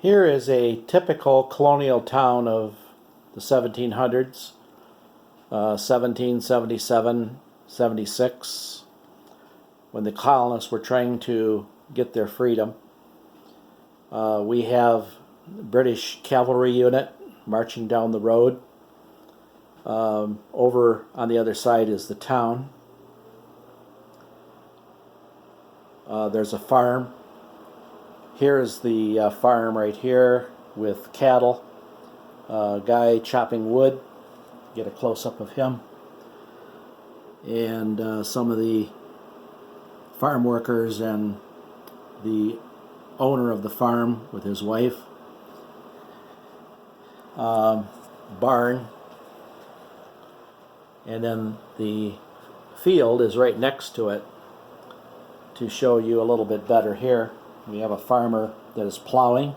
Here is a typical colonial town of the 1700s, 1777, 76, when the colonists were trying to get their freedom. We have the British cavalry unit marching down the road. Over on the other side is the town. There's a farm. Here's the farm right here with cattle. Guy chopping wood. Get a close-up of him. And some of the farm workers and the owner of the farm with his wife. Barn. And then the field is right next to it. To show you a little bit better here, we have a farmer that is plowing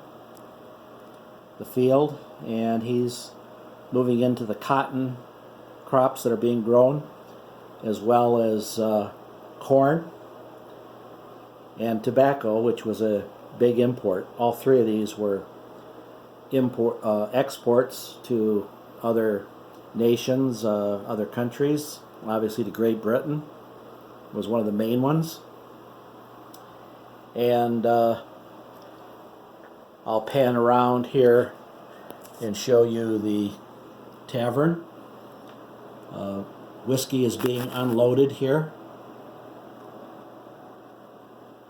the field, and he's moving into the cotton crops that are being grown, as well as corn and tobacco, which was a big import. All three of these were exports to other nations, other countries. Obviously to Great Britain was one of the main ones. And I'll pan around here and show you the tavern. Whiskey is being unloaded here.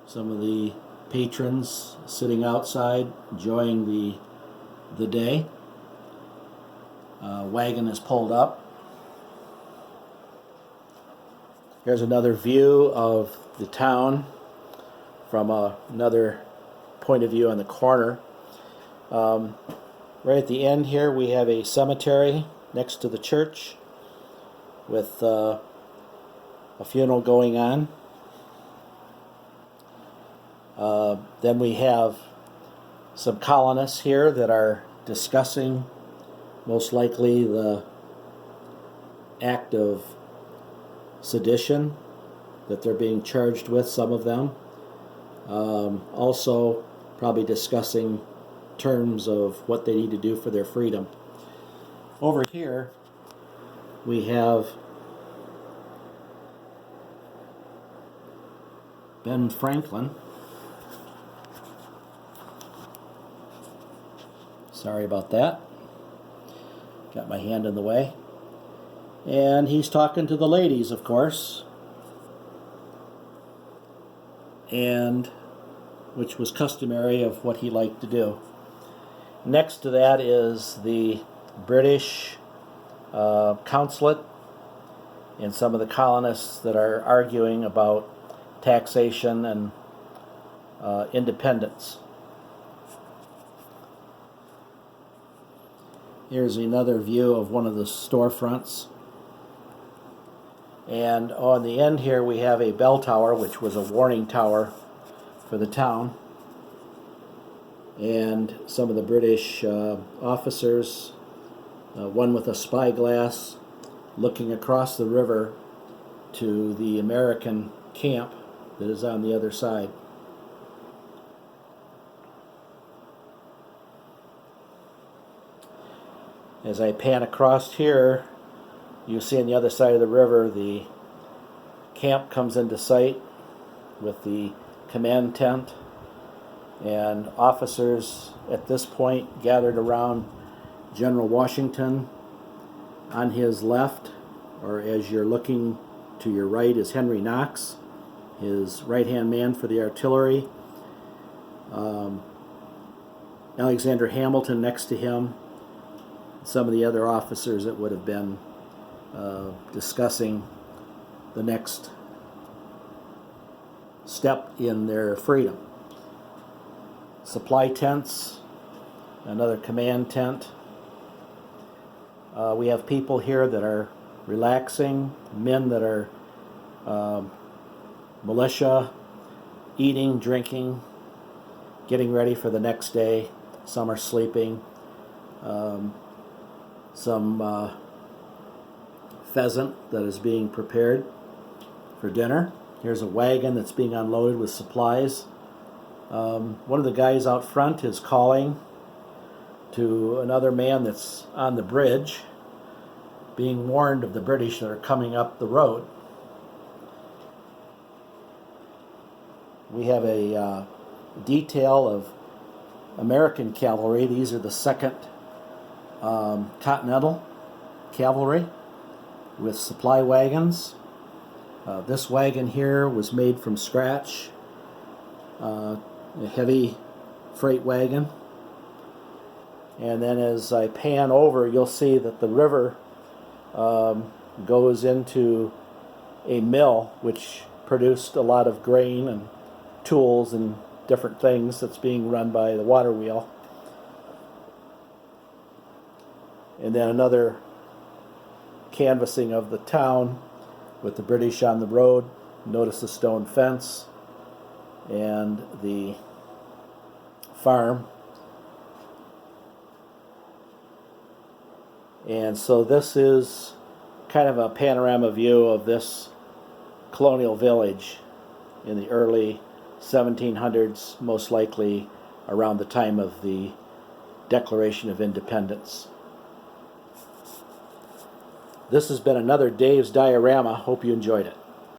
Some of the patrons sitting outside enjoying the day. Wagon is pulled up. Here's another view of the town from another point of view on the corner. Right at the end here we have a cemetery next to the church with a funeral going on. Then we have some colonists here that are discussing most likely the act of sedition that they're being charged with, some of them. Also probably discussing terms of what they need to do for their freedom. Over here we have Ben Franklin. Sorry about that. Got my hand in the way. And he's talking to the ladies, of course. And which was customary of what he liked to do. Next to that is the British consulate and some of the colonists that are arguing about taxation and independence. Here's another view of one of the storefronts. And on the end here we have a bell tower, which was a warning tower for the town. And some of the British officers, one with a spyglass, looking across the river to the American camp that is on the other side. As I pan across here, you see on the other side of the river the camp comes into sight with the command tent, and officers at this point gathered around General Washington. On his left, or as you're looking to your right, is Henry Knox, his right-hand man for the artillery. Alexander Hamilton next to him. Some of the other officers that would have been discussing the next step in their freedom. Supply tents, another command tent. We have people here that are relaxing, men that are militia, eating, drinking, getting ready for the next day. Some are sleeping. Some pheasant that is being prepared for dinner. Here's a wagon that's being unloaded with supplies. One of the guys out front is calling to another man that's on the bridge, being warned of the British that are coming up the road. We have a detail of American cavalry. These are the 2nd Continental Cavalry with supply wagons. This wagon here was made from scratch, a heavy freight wagon. And then as I pan over, you'll see that the river goes into a mill which produced a lot of grain and tools and different things that's being run by the water wheel. And then another canvassing of the town with the British on the road. Notice the stone fence and the farm. And so this is kind of a panorama view of this colonial village in the early 1700s, most likely around the time of the Declaration of Independence. This has been another Dave's Diorama. Hope you enjoyed it.